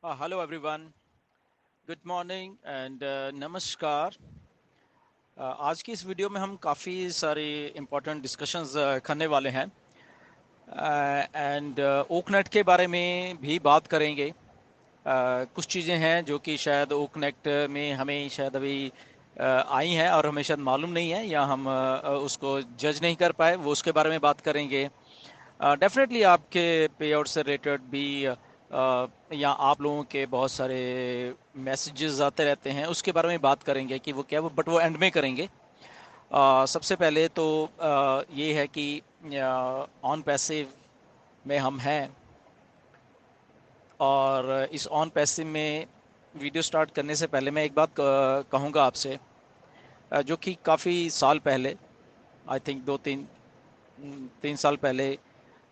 Hello everyone, good morning and नमस्कार। आज की इस वीडियो में हम काफ़ी सारी इम्पोर्टेंट डिस्कशंस करने वाले हैं एंड ओकनेट के बारे में भी बात करेंगे। कुछ चीज़ें हैं जो कि शायद ओकनेट में हमें शायद अभी आई हैं और हमें शायद मालूम नहीं है या हम उसको जज नहीं कर पाए, वो उसके बारे में बात करेंगे। डेफिनेटली आपके पे आउट से रिलेटेड भी या आप लोगों के बहुत सारे मैसेजेस आते रहते हैं, उसके बारे में बात करेंगे कि वो क्या वो, बट वो एंड में करेंगे। सबसे पहले तो ये है कि ऑन पैसिव में हम हैं और इस ऑन पैसिव में वीडियो स्टार्ट करने से पहले मैं एक बात कहूँगा आपसे, जो कि काफ़ी साल पहले, आई थिंक दो तीन तीन साल पहले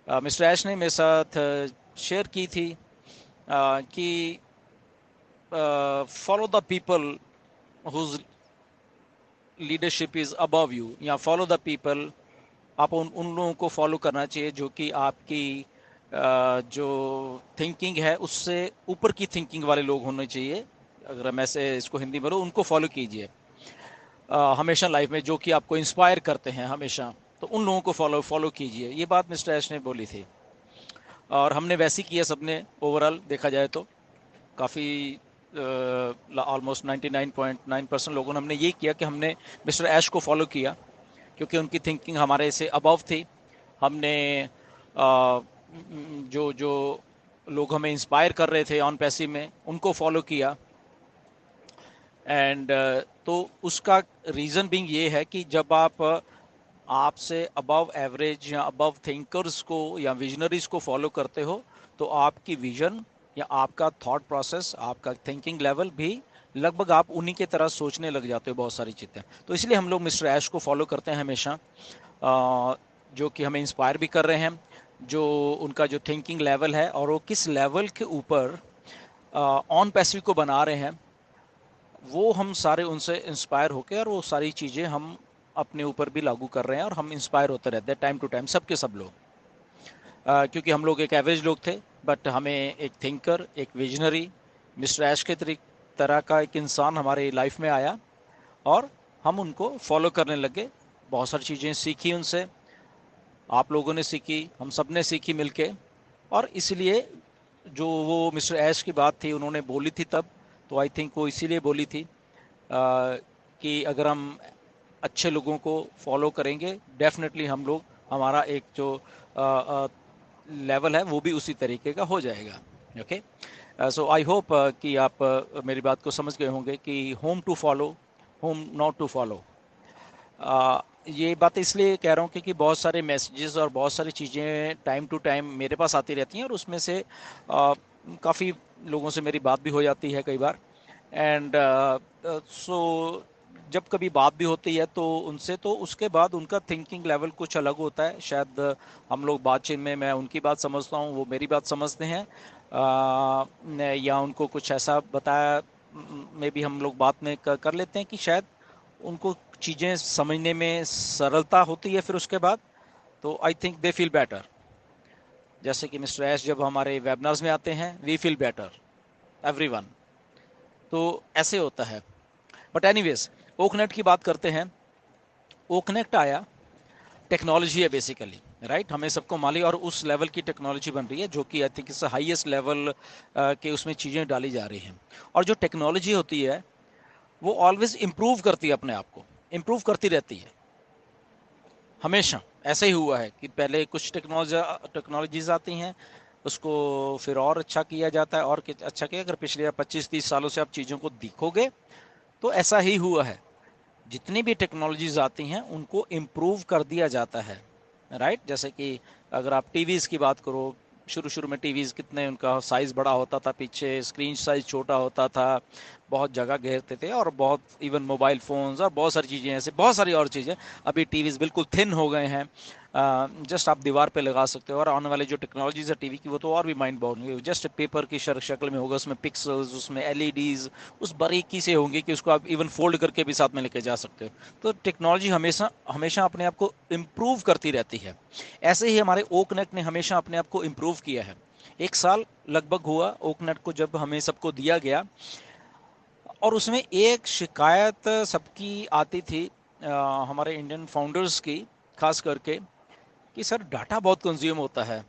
मिस्टर ऐश ने मेरे साथ शेयर की थी कि follow the people whose leadership is above you, या फॉलो द पीपल, आप उन लोगों को फॉलो करना चाहिए जो कि आपकी जो थिंकिंग है उससे ऊपर की थिंकिंग वाले लोग होने चाहिए। अगर मैं से इसको हिंदी में बोलूँ, उनको फॉलो कीजिए हमेशा लाइफ में, जो कि आपको इंस्पायर करते हैं हमेशा, तो उन लोगों को फॉलो कीजिए। ये बात मिस्टर ऐश ने बोली थी और हमने वैसे ही किया सबने। ओवरऑल देखा जाए तो काफ़ी ऑलमोस्ट 99.9% लोगों ने हमने ये किया कि हमने मिस्टर ऐश को फॉलो किया, क्योंकि उनकी थिंकिंग हमारे से अबव थी। हमने जो जो लोग हमें इंस्पायर कर रहे थे ऑन पैसिव में, उनको फॉलो किया। एंड तो उसका रीज़न बिंग ये है कि जब आप आपसे अबव एवरेज या अबव थिंकर्स को या विजनरीज को फॉलो करते हो, तो आपकी विजन या आपका थॉट प्रोसेस, आपका थिंकिंग लेवल भी लगभग आप उन्हीं की तरह सोचने लग जाते हो बहुत सारी चीज़ें। तो इसलिए हम लोग मिस्टर ऐश को फॉलो करते हैं हमेशा, जो कि हमें इंस्पायर भी कर रहे हैं, जो उनका जो थिंकिंग लेवल है और वो किस लेवल के ऊपर ऑन पैसिव को बना रहे हैं, वो हम सारे उनसे इंस्पायर होकर और वो सारी चीज़ें हम अपने ऊपर भी लागू कर रहे हैं और हम इंस्पायर होते रहते हैं टाइम टू टाइम, सबके सब लोग। क्योंकि हम लोग एक एवरेज लोग थे, बट हमें एक थिंकर, एक विजनरी, मिस्टर ऐश के तरह का एक इंसान हमारे लाइफ में आया और हम उनको फॉलो करने लगे। बहुत सारी चीज़ें सीखी उनसे, आप लोगों ने सीखी, हम सब ने सीखी मिलके। और इसलिए जो वो मिस्टर ऐश की बात थी उन्होंने बोली थी तब, तो आई थिंक वो इसीलिए बोली थी कि अगर हम अच्छे लोगों को फॉलो करेंगे, डेफिनेटली हम लोग, हमारा एक जो लेवल है वो भी उसी तरीके का हो जाएगा। ओके, सो आई होप कि आप मेरी बात को समझ गए होंगे कि whom to follow, whom not to follow. ये बात इसलिए कह रहा हूँ क्योंकि बहुत सारे मैसेजेस और बहुत सारी चीज़ें टाइम टू टाइम मेरे पास आती रहती हैं और उसमें से काफ़ी लोगों से मेरी बात भी हो जाती है कई बार। एंड सो जब कभी बात भी होती है तो उनसे, तो उसके बाद उनका थिंकिंग लेवल कुछ अलग होता है। शायद हम लोग बातचीत में, मैं उनकी बात समझता हूँ, वो मेरी बात समझते हैं, या उनको कुछ ऐसा बताया में भी हम लोग बात में कर लेते हैं कि शायद उनको चीज़ें समझने में सरलता होती है। फिर उसके बाद तो I think they feel better. जैसे कि मिस्टर एस जब हमारे वेबिनार्स में आते हैं, वी फील बेटर एवरीवन, तो ऐसे होता है। बट एनीवेज, ओकनेट की बात करते हैं। ओकनेट आया, टेक्नोलॉजी है बेसिकली, राइट, हमें सबको माली, और उस लेवल की टेक्नोलॉजी बन रही है जो कि आई थिंक इस हाईएस्ट लेवल के उसमें चीज़ें डाली जा रही हैं। और जो टेक्नोलॉजी होती है वो ऑलवेज इम्प्रूव करती है, अपने आप को इम्प्रूव करती रहती है हमेशा। ऐसा ही हुआ है कि पहले कुछ टेक्नोलॉजीज आती हैं, उसको फिर और अच्छा किया जाता है और अच्छा किया। अगर पिछले 25-30 सालों से आप चीज़ों को देखोगे तो ऐसा ही हुआ है। जितनी भी टेक्नोलॉजीज आती हैं उनको इम्प्रूव कर दिया जाता है, राइट। जैसे कि अगर आप टीवीज़ की बात करो, शुरू शुरू में टीवीज़ कितने, उनका साइज़ बड़ा होता था, पीछे स्क्रीन साइज़ छोटा होता था, बहुत जगह घेरते थे, और बहुत इवन मोबाइल फ़ोन्स और बहुत सारी चीज़ें, ऐसे बहुत सारी और चीज़ें। अभी टीवीज़ बिल्कुल थिन हो गए हैं, जस्ट आप दीवार पे लगा सकते हो। और आने वाले जो टेक्नोलॉजीज है टीवी की, वो तो और भी माइंड ब्लोइंग, जस्ट पेपर की शक्ल में होगा, उसमें पिक्सल्स, उसमें एलईडीज उस बारीकी से होंगी कि उसको आप इवन फोल्ड करके भी साथ में लेके जा सकते हो। तो टेक्नोलॉजी हमेशा हमेशा अपने आप को इम्प्रूव करती रहती है। ऐसे ही हमारे ओकनेट ने हमेशा अपने आप को इम्प्रूव किया है। एक साल लगभग हुआ ओकनेट को जब हमें सबको दिया गया, और उसमें एक शिकायत सबकी आती थी हमारे इंडियन फाउंडर्स की खास करके, कि सर डाटा बहुत कंज्यूम होता है,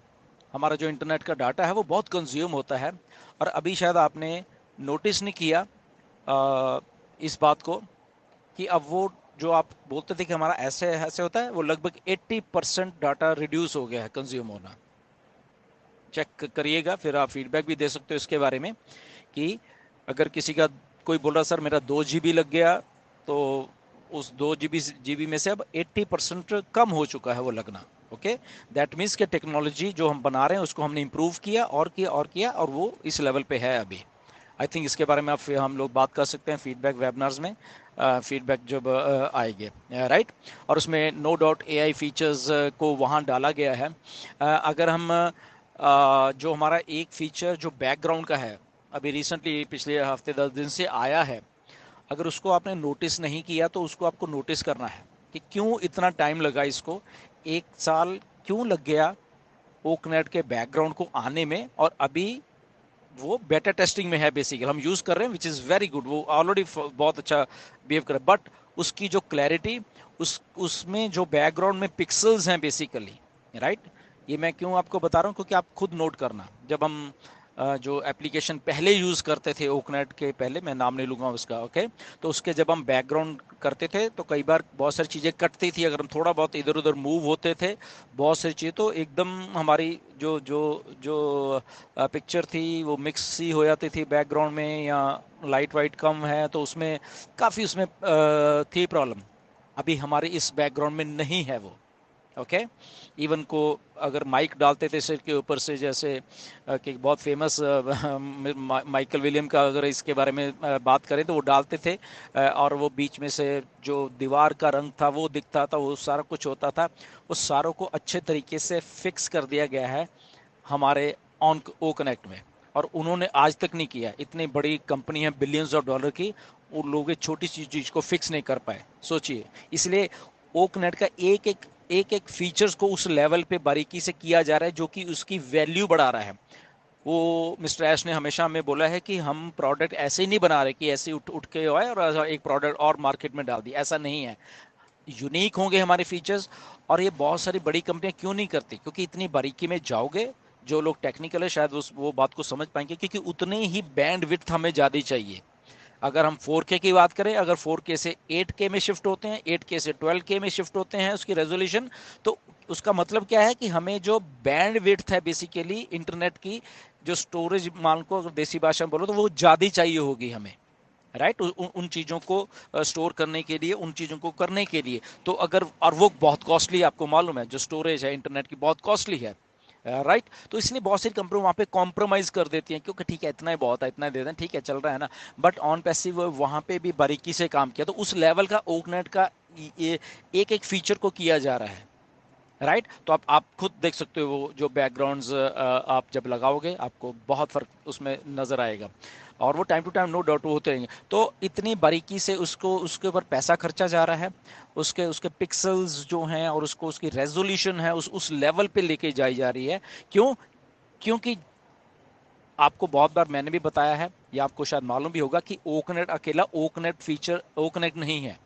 हमारा जो इंटरनेट का डाटा है वो बहुत कंज्यूम होता है। और अभी शायद आपने नोटिस नहीं किया इस बात को, कि अब वो जो आप बोलते थे कि हमारा ऐसे ऐसे होता है, वो लगभग 80% डाटा रिड्यूस हो गया है कंज्यूम होना। चेक करिएगा, फिर आप फीडबैक भी दे सकते हो इसके बारे में, कि अगर किसी का कोई बोल रहा सर मेरा 2 GB लग गया, तो उस 2 GB में से अब 80% कम हो चुका है वो लगना। ओके, दैट मीन्स कि टेक्नोलॉजी जो हम बना रहे हैं उसको हमने इम्प्रूव किया और किया और किया, और वो इस लेवल पे है अभी। आई थिंक इसके बारे में आप हम लोग बात कर सकते हैं फीडबैक वेबिनार्स में, फीडबैक जब आएंगे, राइट। और उसमें नो डाउट AI फीचर्स को वहाँ डाला गया है। अगर हम जो हमारा एक फीचर जो बैकग्राउंड का है, अभी रिसेंटली पिछले हफ्ते 10 दिन से आया है, अगर उसको आपने नोटिस नहीं किया तो उसको आपको नोटिस करना है कि क्यों इतना टाइम लगा इसको, एक साल क्यों लग गया ओकनेट के बैकग्राउंड को आने में, और अभी वो बेटा टेस्टिंग में है बेसिकली, हम यूज कर रहे हैं, विच इज वेरी गुड, वो ऑलरेडी बहुत अच्छा बिहेव कर रहा है, बट उसकी जो क्लैरिटी, उसमें जो बैकग्राउंड में पिक्सल्स हैं बेसिकली, राइट। ये मैं क्यों आपको बता रहा हूँ, क्योंकि आप खुद नोट करना, जब हम जो एप्लीकेशन पहले यूज करते थे ओकनेट के पहले, मैं नाम नहीं लूंगा उसका, ओके, तो उसके जब हम बैकग्राउंड करते थे तो कई बार बहुत सारी चीजें कटती थी, अगर हम थोड़ा बहुत इधर उधर मूव होते थे, बहुत सारी चीजें तो एकदम हमारी जो जो जो पिक्चर थी वो मिक्स सी हो जाती थी बैकग्राउंड में, या लाइट वाइट कम है तो उसमें काफ़ी उसमें थी प्रॉब्लम। अभी हमारे इस बैकग्राउंड में नहीं है वो, ओके। इवन को अगर माइक डालते थे सिर के ऊपर से, जैसे कि बहुत फेमस माइकल विलियम का अगर इसके बारे में बात करें तो वो डालते थे, और वो बीच में से जो दीवार का रंग था वो दिखता था, वो सारा कुछ होता था, उस सारों को अच्छे तरीके से फिक्स कर दिया गया है हमारे ऑन ओ कनेक्ट में। और उन्होंने आज तक नहीं किया, इतनी बड़ी कंपनी है बिलियंस ऑफ डॉलर की, उन लोग छोटी सी चीज को फिक्स नहीं कर पाए, सोचिए। इसलिए ओ कनेक्ट का एक एक फीचर्स को उस लेवल पे बारीकी से किया जा रहा है जो कि उसकी वैल्यू बढ़ा रहा है। वो मिस्टर ऐश ने हमेशा हमें बोला है कि हम प्रोडक्ट ऐसे ही नहीं बना रहे कि ऐसे उठ उठ के आए और एक प्रोडक्ट और मार्केट में डाल दी, ऐसा नहीं है। यूनिक होंगे हमारे फीचर्स। और ये बहुत सारी बड़ी कंपनियां क्यों नहीं करती, क्योंकि इतनी बारीकी में जाओगे, जो लोग टेक्निकल है शायद उस वो बात को समझ पाएंगे, क्योंकि उतने ही बैंड विड्थ हमें ज़्यादा चाहिए। अगर हम 4K की बात करें, अगर 4K से 8K में शिफ्ट होते हैं, 8K से 12K में शिफ्ट होते हैं उसकी रेजोल्यूशन, तो उसका मतलब क्या है कि हमें जो बैंड विड्थ है बेसिकली इंटरनेट की, जो स्टोरेज मान को अगर देसी भाषा में बोलो तो वो ज़्यादा चाहिए होगी हमें, राइट। उन चीज़ों को स्टोर करने के लिए, उन चीज़ों को करने के लिए, तो अगर, और वो बहुत कॉस्टली, आपको मालूम है जो स्टोरेज है इंटरनेट की बहुत कॉस्टली है, राइट। तो इसलिए बहुत सारी कंपनी वहाँ पे कॉम्प्रोमाइज कर देती हैं, क्योंकि ठीक है इतना ही बहुत है, इतना दे दें, ठीक है चल रहा है ना। बट ऑन पैसिव वहाँ पे भी बारीकी से काम किया, तो उस लेवल का ओकनेट का ये एक एक फीचर को किया जा रहा है, राइट। तो आप खुद देख सकते हो वो जो बैकग्राउंड्स आप जब लगाओगे आपको बहुत फर्क उसमें नजर आएगा, और वो time to time no doubt होते रहेंगे। तो इतनी बारीकी से उसको उसके ऊपर पैसा खर्चा जा रहा है, उसके उसके पिक्सल्स जो हैं और उसको उसकी रेजोल्यूशन है उस लेवल पे लेके जाई जा रही है। क्यों? क्योंकि आपको बहुत बार मैंने भी बताया है, या आपको शायद मालूम भी होगा, कि ओकनेट अकेला ओकनेट फीचर ओकनेट नहीं है,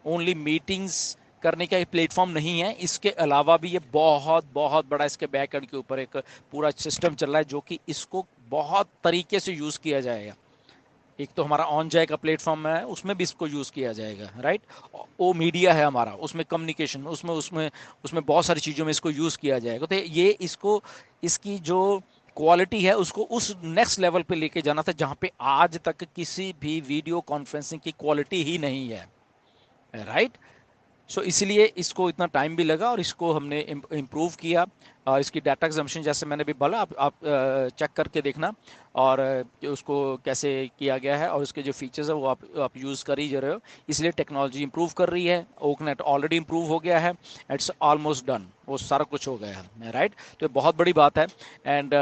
ओनली मीटिंग्स करने का एक प्लेटफॉर्म नहीं है, इसके अलावा भी ये बहुत बहुत बड़ा इसके बैक एंड के ऊपर एक पूरा सिस्टम चल रहा है, जो कि इसको बहुत तरीके से यूज किया जाएगा। एक तो हमारा ऑन जाए का प्लेटफॉर्म है, उसमें भी इसको यूज किया जाएगा, राइट। वो मीडिया है हमारा, उसमें कम्युनिकेशन, उसमें उसमें उसमें बहुत सारी चीजों में इसको यूज किया जाएगा। तो ये इसको, इसकी जो क्वालिटी है उसको उस नेक्स्ट लेवल पे लेके जाना था, जहां पे आज तक किसी भी वीडियो कॉन्फ्रेंसिंग की क्वालिटी ही नहीं है, राइट। सो इसलिए इसको इतना टाइम भी लगा और इसको हमने इम्प्रूव किया। और इसकी डाटा कंजम्पशन जैसे मैंने भी बोला, आप चेक करके देखना, और उसको कैसे किया गया है और उसके जो फीचर्स है वो आप यूज़ कर ही जा रहे हो। इसलिए टेक्नोलॉजी इंप्रूव कर रही है, ओकनेट ऑलरेडी इंप्रूव हो गया है, इट्स ऑलमोस्ट डन, वो सारा कुछ हो गया है, राइट। तो ये बहुत बड़ी बात है। एंड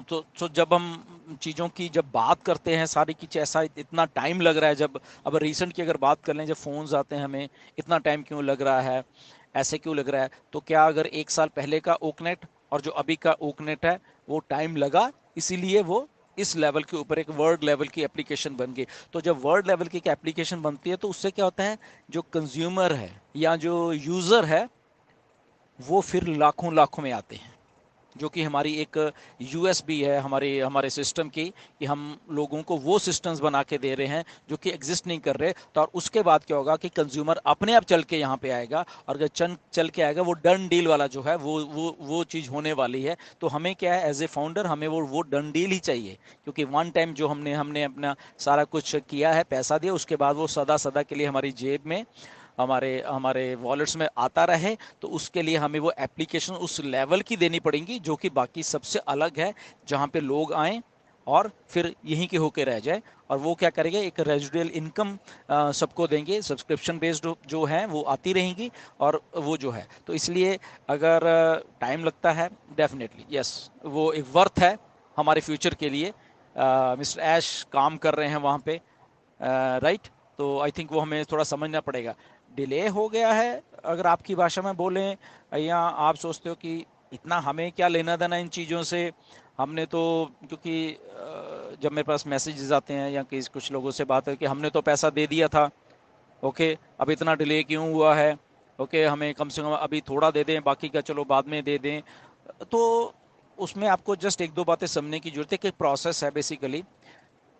तो जब हम चीज़ों की जब बात करते हैं सारी की, ऐसा इतना टाइम लग रहा है, जब अब रिसेंट की अगर बात कर लें, जब फ़ोन्स आते हैं हमें इतना टाइम क्यों लग रहा है, ऐसे क्यों लग रहा है, तो क्या अगर एक साल पहले का ओकनेट और जो अभी का ओकनेट है वो टाइम लगा, इसीलिए वो इस लेवल के ऊपर एक वर्ल्ड लेवल की एप्लीकेशन बन गई। तो जब वर्ल्ड लेवल की एप्लीकेशन बनती है तो उससे क्या होता है, जो कंज्यूमर है या जो यूजर है वो फिर लाखों लाखों में आते हैं, जो कि हमारी एक यूएसबी है हमारे हमारे सिस्टम की, कि हम लोगों को वो सिस्टम्स बना के दे रहे हैं जो कि एग्जिस्ट नहीं कर रहे। तो और उसके बाद क्या होगा कि कंज्यूमर अपने आप चल के यहाँ पे आएगा, और अगर चल के आएगा वो डन डील वाला जो है वो चीज़ होने वाली है। तो हमें क्या है, एज ए फाउंडर हमें वो डन डील ही चाहिए, क्योंकि वन टाइम जो हमने हमने अपना सारा कुछ किया है, पैसा दिया, उसके बाद वो सदा सदा के लिए हमारी जेब में, हमारे हमारे वॉलेट्स में आता रहे। तो उसके लिए हमें वो एप्लीकेशन उस लेवल की देनी पड़ेगी जो कि बाकी सबसे अलग है, जहाँ पे लोग आए और फिर यहीं के होके रह जाए। और वो क्या करेंगे, एक रेजिडुअल इनकम सबको देंगे, सब्सक्रिप्शन बेस्ड जो है वो आती रहेंगी। और वो जो है, तो इसलिए अगर टाइम लगता है, डेफिनेटली यस, वो एक वर्थ है हमारे फ्यूचर के लिए। मिस्टर ऐश काम कर रहे हैं वहाँ पे, राइट। तो आई थिंक वो हमें थोड़ा समझना पड़ेगा। डिले हो गया है अगर आपकी भाषा में बोलें, या आप सोचते हो कि इतना हमें क्या लेना देना इन चीज़ों से, हमने तो, क्योंकि जब मेरे पास मैसेजेस आते हैं या किसी कुछ लोगों से बात है कि हमने तो पैसा दे दिया था, ओके अब इतना डिले क्यों हुआ है, ओके हमें कम से कम अभी थोड़ा दे दें, बाकी का चलो बाद में दे दें। तो उसमें आपको जस्ट एक दो बातें समझने की जरूरत है कि प्रोसेस है बेसिकली।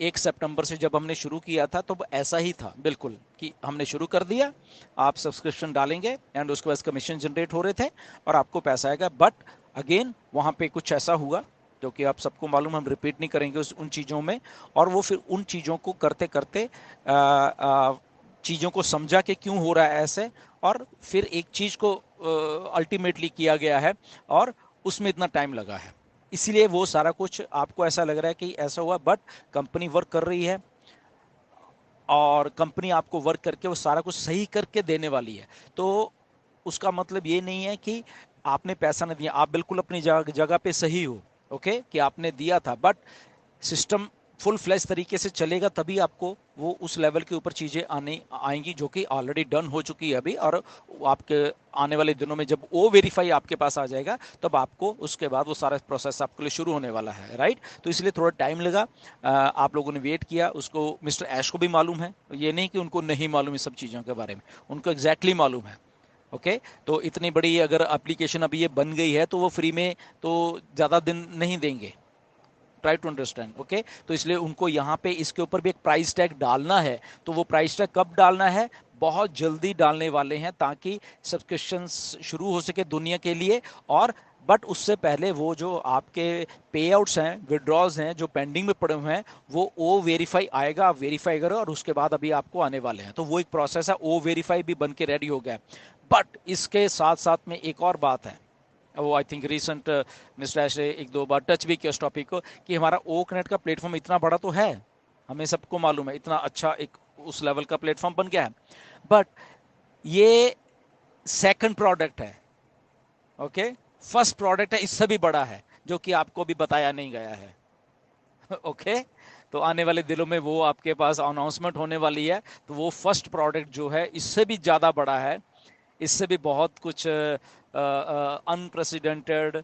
1 सितंबर से जब हमने शुरू किया था तो ऐसा ही था बिल्कुल, कि हमने शुरू कर दिया, आप सब्सक्रिप्शन डालेंगे एंड उसके बाद कमीशन जनरेट हो रहे थे और आपको पैसा आएगा। बट अगेन वहाँ पे कुछ ऐसा हुआ जो कि आप सबको मालूम, हम रिपीट नहीं करेंगे उन चीज़ों में। और वो फिर उन चीज़ों को करते करते चीज़ों को समझा कि क्यों हो रहा है ऐसे, और फिर एक चीज़ को अल्टीमेटली किया गया है, और उसमें इतना टाइम लगा है। इसीलिए वो सारा कुछ आपको ऐसा लग रहा है कि ऐसा हुआ, बट कंपनी वर्क कर रही है और कंपनी आपको वर्क करके वो सारा कुछ सही करके देने वाली है। तो उसका मतलब ये नहीं है कि आपने पैसा नहीं दिया, आप बिल्कुल अपनी जगह पे सही हो, ओके, कि आपने दिया था, बट सिस्टम फुल फ्लैश तरीके से चलेगा तभी आपको वो उस लेवल के ऊपर चीज़ें आने आएंगी, जो कि ऑलरेडी डन हो चुकी है अभी। और आपके आने वाले दिनों में जब ओ वेरीफाई आपके पास आ जाएगा, तब आपको उसके बाद वो सारा प्रोसेस आपके लिए शुरू होने वाला है, राइट। तो इसलिए थोड़ा टाइम लगा, आप लोगों ने वेट किया, उसको मिस्टर ऐश को भी मालूम है, ये नहीं कि उनको नहीं मालूम इस सब चीज़ों के बारे में, उनको एग्जैक्टली मालूम है, ओके। तो इतनी बड़ी अगर एप्लीकेशन अभी ये बन गई है तो वो फ्री में तो ज़्यादा दिन नहीं देंगे, ट्राई टू अंडरस्टैंड, ओके। तो इसलिए उनको यहाँ पे इसके ऊपर भी एक प्राइस टैग डालना है। तो वो प्राइस टैग कब डालना है, बहुत जल्दी डालने वाले हैं, ताकि सब्सक्रिप्शन शुरू हो सके दुनिया के लिए। और बट उससे पहले वो जो आपके पे आउट्स हैं, विड्रॉज हैं जो पेंडिंग में पड़े हुए हैं, वो ओ वेरीफाई आएगा, आप वेरीफाई करो, और उसके बाद अभी आपको आने वाले हैं। तो वो एक प्रोसेस है, ओ वेरीफाई भी बन के रेडी हो गया है। बट इसके साथ साथ में एक और बात है, वो आई थिंक रिसेंट मिस्टर ऐश ने एक दो बार टच भी किया उस टॉपिक को, कि हमारा ओकनेट का प्लेटफॉर्म इतना बड़ा तो है, हमें सबको मालूम है, इतना अच्छा एक उस लेवल का प्लेटफॉर्म बन गया है, बट ये सेकंड प्रोडक्ट है, ओके। फर्स्ट प्रोडक्ट है, इससे भी बड़ा है, जो कि आपको भी बताया नहीं गया है, ओके। तो आने वाले दिनों में वो आपके पास अनाउंसमेंट होने वाली है। तो वो फर्स्ट प्रोडक्ट जो है इससे भी ज़्यादा बड़ा है, इससे भी बहुत कुछ अनप्रेसिडेंटेड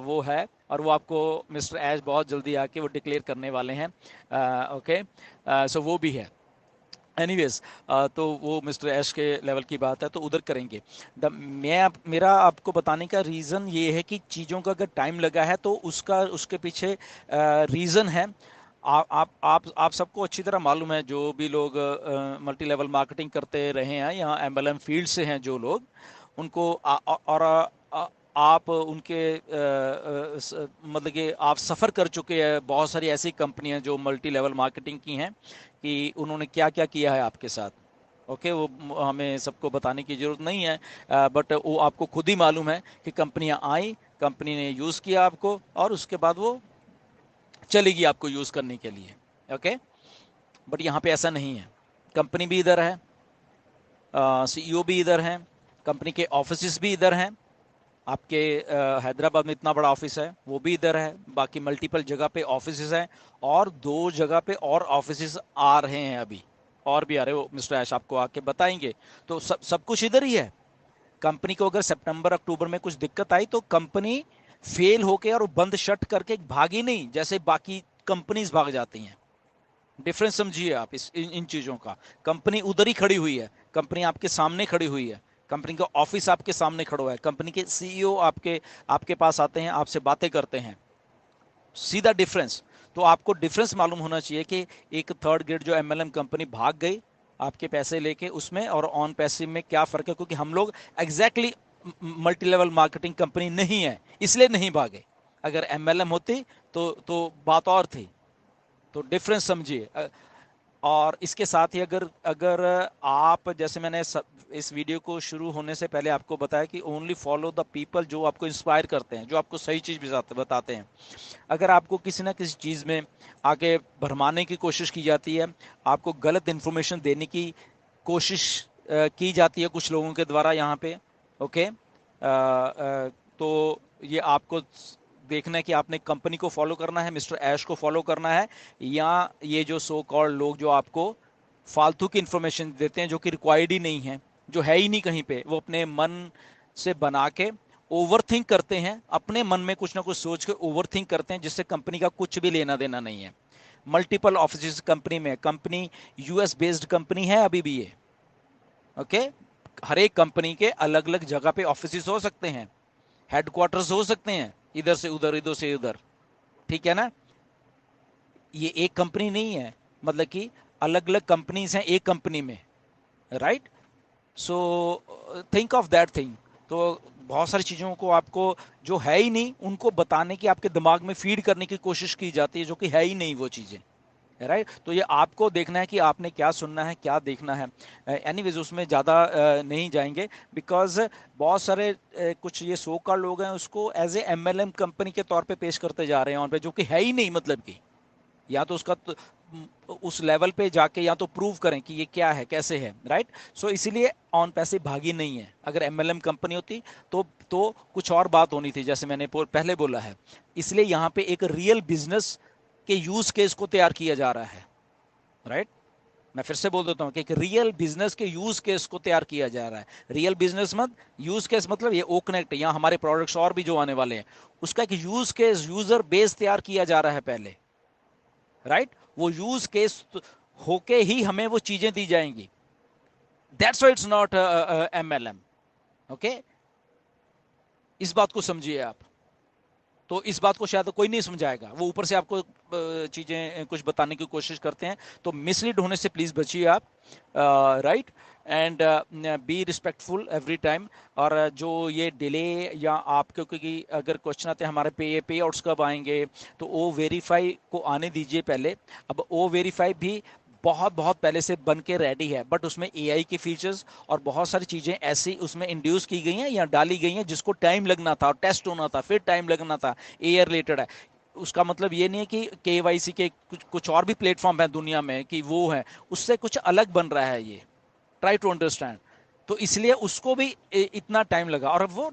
वो है, और वो आपको मिस्टर ऐश बहुत जल्दी आके वो डिक्लेयर करने वाले हैं, ओके। सो वो भी है, एनीवेज। तो वो मिस्टर ऐश के लेवल की बात है, तो उधर करेंगे। मेरा आपको बताने का रीज़न ये है कि चीज़ों का अगर टाइम लगा है तो उसका उसके पीछे रीज़न है। आप सबको अच्छी तरह मालूम है, जो भी लोग मल्टी लेवल मार्केटिंग करते रहे हैं या एमएलएम फील्ड से हैं जो लोग, उनको और आप उनके मतलब कि आप सफ़र कर चुके हैं बहुत सारी ऐसी कंपनियां जो मल्टी लेवल मार्केटिंग की हैं, कि उन्होंने क्या क्या किया है आपके साथ, ओके। वो हमें सबको बताने की ज़रूरत नहीं है, बट वो आपको खुद ही मालूम है कि कंपनियां आई, कंपनी ने यूज़ किया आपको, और उसके बाद वो चलेगी आपको यूज़ करने के लिए, ओके। बट यहाँ पे ऐसा नहीं है, कंपनी भी इधर है, सीईओ भी इधर हैं, कंपनी के ऑफिस भी इधर हैं, आपके हैदराबाद में इतना बड़ा ऑफिस है वो भी इधर है, बाकी मल्टीपल जगह पे ऑफिस हैं, और 2 जगह पे और ऑफिस आ रहे हैं अभी, और भी आ रहे हो, मिस्टर ऐश आपको आके बताएंगे। तो सब सब कुछ इधर ही है। कंपनी को अगर सितंबर अक्टूबर में कुछ दिक्कत आई तो कंपनी फेल होके और वो बंद शट करके भागी नहीं जैसे बाकी कंपनीज भाग जाती हैं। डिफरेंस समझिए आप इन चीजों का। कंपनी उधर ही खड़ी हुई है, कंपनी आपके सामने खड़ी हुई है, कंपनी का ऑफिस आपके सामने खड़ा हुआ है, कंपनी के सीईओ आपके आपके पास आते हैं, आपसे बातें करते हैं। सीधा डिफरेंस। तो आपको डिफरेंस मालूम होना चाहिए कि एक थर्ड ग्रेड जो एमएलएम कंपनी भाग गई आपके पैसे लेके उसमें, और ऑन पैसिव में क्या फर्क है, क्योंकि हम लोग exactly multi level marketing company नहीं है इसलिए नहीं भागे। अगर एमएलएम होती तो बात और थी। तो डिफरेंस समझिए। और इसके साथ ही अगर अगर आप, जैसे मैंने इस वीडियो को शुरू होने से पहले आपको बताया कि ओनली फॉलो द पीपल जो आपको इंस्पायर करते हैं, जो आपको सही चीज बताते हैं। अगर आपको किसी ना किसी चीज में आगे भरमाने की कोशिश की जाती है, आपको गलत इंफॉर्मेशन देने की कोशिश की जाती है कुछ लोगों के द्वारा यहाँ पे, ओके, तो ये आपको देखना है कि आपने कंपनी को फॉलो करना है, मिस्टर ऐश को फॉलो करना है, या ये जो सो कॉल्ड लोग जो आपको फालतू की इंफॉर्मेशन देते हैं जो कि रिक्वायर्ड ही नहीं है, जो है ही नहीं कहीं पे, वो अपने मन से बना के ओवर थिंक करते हैं, अपने मन में कुछ ना कुछ सोच के ओवर थिंक करते हैं, जिससे कंपनी का कुछ भी लेना देना नहीं है। मल्टीपल ऑफिस कंपनी में, कंपनी यूएस बेस्ड कंपनी है अभी भी ये, ओके। हर एक कंपनी के अलग अलग जगह पे ऑफिस हो सकते हैं, हेडक्वार्टर्स हो सकते हैं, इधर से उधर इधर से उधर, ठीक है ना। ये एक कंपनी नहीं है, मतलब कि अलग अलग कंपनीज हैं एक कंपनी में, right. So think of that thing. तो बहुत सारी चीज़ों को आपको जो है ही नहीं उनको बताने की, आपके दिमाग में फीड करने की कोशिश की जाती है जो कि है ही नहीं वो चीज़ें, राइट। तो ये आपको देखना है कि आपने क्या सुनना है, क्या देखना है। एनीवेज उसमें ज़्यादा नहीं जाएंगे, बिकॉज बहुत सारे कुछ ये सो का लोग हैं उसको एज ए एमएलएम कंपनी के तौर पे पेश करते जा रहे हैं ऑन पे, जो कि है ही नहीं, मतलब कि या तो उसका उस लेवल पे जाके या तो प्रूव करें कि ये क्या है कैसे है, राइट। सो इसीलिए ऑन पैसे भागी नहीं है। अगर एमएलएम कंपनी होती तो कुछ और बात होनी थी, जैसे मैंने पहले बोला है। इसलिए यहाँ पे एक रियल बिजनेस के यूज केस को तैयार किया जा रहा है, राइट। मैं फिर से बोल देता हूँ कि एक रियल बिजनेस के यूज केस को तैयार किया जा रहा है। रियल बिजनेस मत यूज केस मतलब ये ओ कनेक्ट या हमारे प्रोडक्ट्स और भी जो आने वाले हैं उसका एक यूज केस, यूजर बेस तैयार किया जा रहा है पहले, राइट। वो यूज केस होके ही हमें वो चीजें दी जाएंगी। That's why it's not MLM, okay. इस बात को समझिए आप। तो इस बात को शायद कोई नहीं समझाएगा, वो ऊपर से आपको चीजें कुछ बताने की कोशिश करते हैं, तो मिसलीड होने से प्लीज बचिए आप, right. And be respectful every time. और जो ये डिले या आपके, क्योंकि अगर क्वेश्चन आते हैं हमारे पे आउट्स कब आएंगे, तो ओ वेरीफाई को आने दीजिए पहले। अब ओ वेरीफाई भी बहुत बहुत पहले से बन के रेडी है, बट उसमें एआई की फीचर्स और बहुत सारी चीजें ऐसी उसमें इंड्यूस की गई हैं या डाली गई हैं जिसको टाइम लगना था, टेस्ट होना था, फिर टाइम लगना था। एआई रिलेटेड है, उसका मतलब ये नहीं है कि केवाईसी के कुछ और भी प्लेटफॉर्म है दुनिया में कि वो है, उससे कुछ अलग बन रहा है ये। Try to understand. तो इसलिए उसको भी इतना टाइम लगा, और अब वो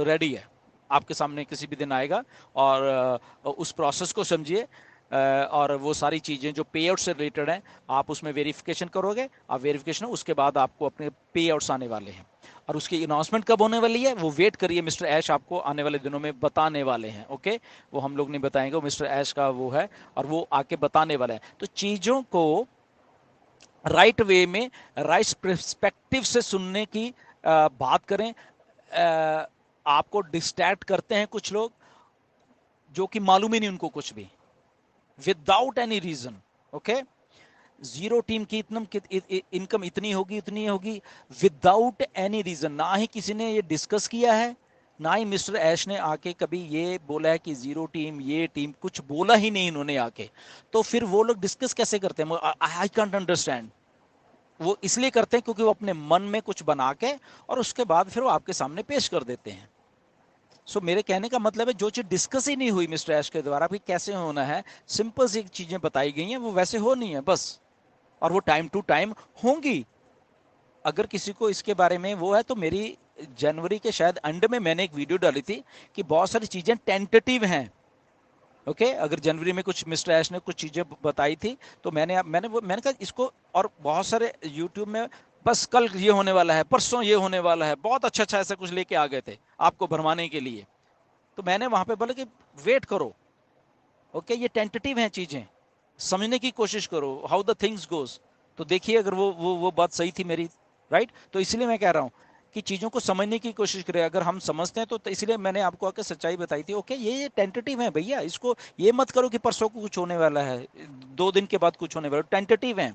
रेडी है, आपके सामने किसी भी दिन आएगा। और उस प्रोसेस को समझिए। और वो सारी चीज़ें जो पे आउट से रिलेटेड हैं आप उसमें वेरिफिकेशन करोगे, आप वेरिफिकेशन उसके बाद आपको अपने पे आउट्स आने वाले हैं। और उसकी अनाउंसमेंट कब होने वाली है वो वेट करिए, मिस्टर ऐश आपको आने वाले दिनों में बताने वाले हैं, ओके। वो हम लोग नहीं बताएंगे, वो मिस्टर ऐश का वो है, और वो आके बताने वाला है। तो चीज़ों को राइट वे में, राइट पर्सपेक्टिव से सुनने की बात करें। आपको डिस्ट्रैक्ट करते हैं कुछ लोग जो कि मालूम ही नहीं उनको कुछ भी, without any reason, okay. Zero team की इनकम इतनी होगी विदाउट एनी रीजन। ना ही किसी ने ये डिस्कस किया है, ना ही मिस्टर ऐश ने आके कभी ये बोला है कि जीरो टीम, ये टीम, कुछ बोला ही नहीं इन्होंने आके। तो फिर वो लोग डिस्कस कैसे करते हैं? I can't understand. वो इसलिए करते हैं क्योंकि वो अपने मन में कुछ बना के और उसके बाद फिर वो आपके सामने पेश कर देते हैं। सो मेरे कहने का मतलब है जो चीज डिस्कस ही नहीं हुई मिस्टर ऐश के द्वारा भी कैसे होना है, सिंपल सी चीजें बताई गई हैं, वो वैसे हो नहीं है बस। और वो टाइम टू टाइम होंगी। अगर किसी को इसके बारे में वो है तो मेरी जनवरी के शायद एंड में मैंने एक वीडियो डाली थी कि बहुत सारी चीजें टेंटेटिव हैं, ओके। अगर जनवरी में कुछ मिस्टर ऐश ने कुछ चीजें बताई थी तो मैंने कहा इसको, और बहुत सारे यूट्यूब में बस कल ये होने वाला है, परसों ये होने वाला है, बहुत अच्छा अच्छा ऐसा कुछ लेके आ गए थे आपको भरमाने के लिए। तो मैंने वहां पे बोला कि वेट करो, ओके, ये टेंटेटिव हैं चीजें, समझने की कोशिश करो हाउ द थिंग्स गोज। तो देखिए अगर वो बात सही थी मेरी, राइट। तो इसलिए मैं कह रहा हूँ कि चीजों को समझने की कोशिश करें, अगर हम समझते हैं तो इसलिए मैंने आपको आके सच्चाई बताई थी, ओके ये टेंटेटिव है भैया, इसको ये मत करो कि परसों को कुछ होने वाला है, 2 दिन के बाद कुछ होने वाला, टेंटेटिव है।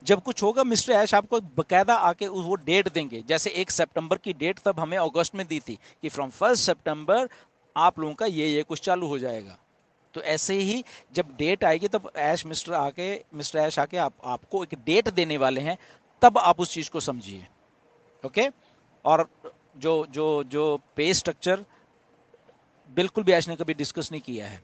जब कुछ होगा मिस्टर ऐश आपको बकायदा आके वो डेट देंगे, जैसे 1 सितंबर की डेट तब हमें अगस्त में दी थी कि फ्रॉम 1 सितंबर आप लोगों का ये कुछ चालू हो जाएगा। तो ऐसे ही जब डेट आएगी तब मिस्टर ऐश आके आपको एक डेट देने वाले हैं, तब आप उस चीज को समझिए, ओके। और जो जो जो पे स्ट्रक्चर बिल्कुल भी ऐश ने कभी डिस्कस नहीं किया है।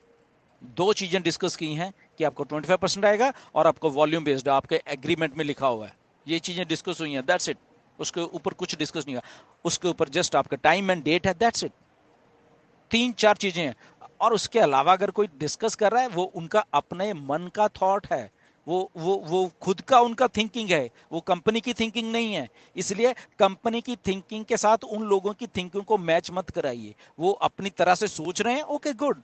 2 चीजें डिस्कस की हैं कि आपको 25% आएगा और आपको वॉल्यूम बेस्ड आपके एग्रीमेंट में लिखा हुआ है, ये चीजें डिस्कस हुई हैं, दैट्स इट। उसके ऊपर कुछ डिस्कस नहीं हुआ, उसके ऊपर जस्ट आपका टाइम एंड डेट है, दैट्स इट। 3-4 चीजें हैं। और उसके अलावा अगर कोई डिस्कस कर रहा है वो उनका अपने मन का थॉट है, वो खुद का उनका थिंकिंग है, वो कंपनी की थिंकिंग नहीं है। इसलिए कंपनी की थिंकिंग के साथ उन लोगों की थिंकिंग को मैच मत कराइए। वो अपनी तरह से सोच रहे हैं, ओके गुड,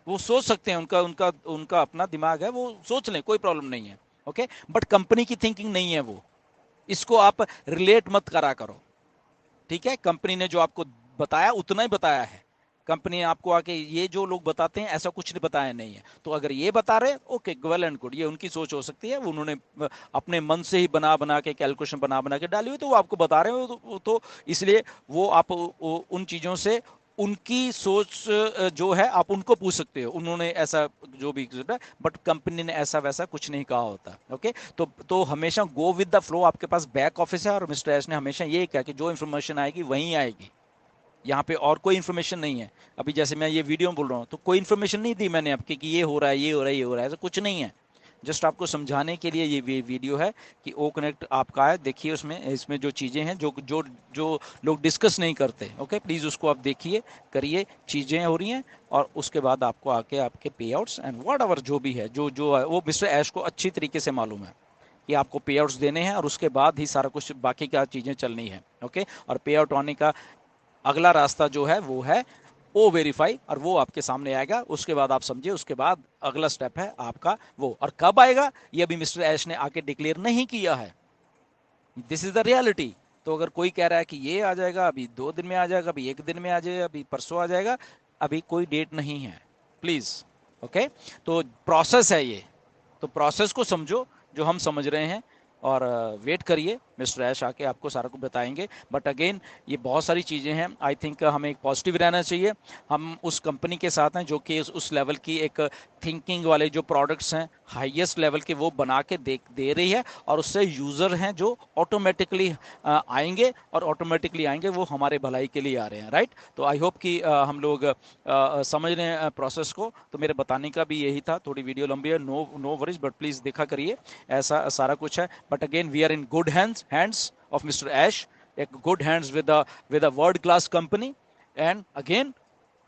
वो सोच सकते हैं, उनका उनका उनका अपना दिमाग है, वो सोच लें, कोई प्रॉब्लम नहीं है, ओके। बट कंपनी की थिंकिंग नहीं है वो, इसको आप रिलेट मत करा करो, ठीक है। कंपनी ने जो आपको बताया उतना ही बताया है, कंपनी ने आपको आके ये जो लोग बताते हैं ऐसा कुछ नहीं बताया नहीं है। तो अगर ये बता रहे ओके वेल एंड गुड, ये उनकी सोच हो सकती है, वो उन्होंने अपने मन से ही बना बना के कैलकुलेशन बना बना के डाली हुई, तो वो आपको बता रहे हो तो इसलिए वो आप उन चीजों से उनकी सोच जो है आप उनको पूछ सकते हो, उन्होंने ऐसा जो भी, बट कंपनी ने ऐसा वैसा कुछ नहीं कहा होता, ओके। तो हमेशा गो विद द फ्लो, आपके पास बैक ऑफिस है और मिस्टर एस ने हमेशा ये कहा कि जो इन्फॉर्मेशन आएगी वहीं आएगी, यहाँ पे और कोई इन्फॉर्मेशन नहीं है। अभी जैसे मैं ये वीडियो बोल रहा हूँ तो कोई इन्फॉर्मेशन नहीं दी मैंने आपकी कि ये हो रहा है ये हो रहा है ये हो रहा है, ऐसा कुछ नहीं है। जस्ट आपको समझाने के लिए ये वीडियो है कि ओ कनेक्ट आपका है, देखिए उसमें इसमें जो चीज़ें हैं जो जो जो लोग डिस्कस नहीं करते, ओके प्लीज़ उसको आप देखिए, करिए, चीज़ें हो रही हैं। और उसके बाद आपको आके आपके पे आउट्स एंड वट एवर जो भी है जो जो है वो मिस्टर ऐश को अच्छी तरीके से मालूम है कि आपको पे आउट्स देने हैं और उसके बाद ही सारा कुछ बाकी क्या चीज़ें चलनी है, ओके। और पे आउट होने का अगला रास्ता जो है वो है ओ वेरीफाई, और वो आपके सामने आएगा, उसके बाद आप समझिए, उसके बाद अगला स्टेप है आपका वो। और कब आएगा ये अभी मिस्टर ऐश ने आके डिक्लेयर नहीं किया है, दिस इज द रियलिटी। तो अगर कोई कह रहा है कि ये आ जाएगा, अभी 2 दिन में आ जाएगा, अभी 1 दिन में आ जाएगा, अभी परसों आ जाएगा, अभी कोई डेट नहीं है, प्लीज, ओके। तो प्रोसेस है ये, तो प्रोसेस को समझो जो हम समझ रहे हैं, और वेट करिए, मिस्टर ऐश आके आपको सारा कुछ बताएंगे। बट अगेन ये बहुत सारी चीज़ें हैं, आई थिंक हमें एक पॉजिटिव रहना चाहिए। हम उस कंपनी के साथ हैं जो कि उस लेवल की एक थिंकिंग वाले जो प्रोडक्ट्स हैं हाईएस्ट लेवल के वो बना के दे रही है, और उससे यूज़र हैं जो ऑटोमेटिकली आएंगे, और ऑटोमेटिकली आएंगे वो हमारे भलाई के लिए आ रहे हैं, राइट। तो आई होप कि हम लोग समझ रहे हैं प्रोसेस को। तो मेरे बताने का भी यही था, थोड़ी वीडियो लंबी है, no no worries, but please देखा करिए, ऐसा सारा कुछ है। But again we are in good hands of mister Ash, एक good hands with a world class company. And again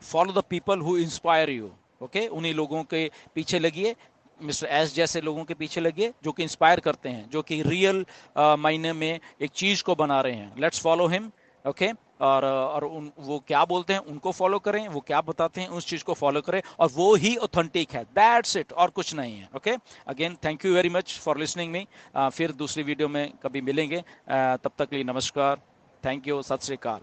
follow the people who inspire you, okay. उन्हीं लोगों के पीछे लगिए, मिस्टर एस जैसे लोगों के पीछे लगिए जो कि इंस्पायर करते हैं, जो कि रियल मायने में एक चीज को बना रहे हैं। Let's follow him, okay. और वो क्या बोलते हैं उनको फॉलो करें, वो क्या बताते हैं उस चीज को फॉलो करें, और वो ही ऑथेंटिक है, दैट्स इट, और कुछ नहीं है, okay. Again thank you very much for listening me. फिर दूसरी वीडियो में कभी मिलेंगे, तब तक के लिए नमस्कार, थैंक यू, सत श्री अकाल।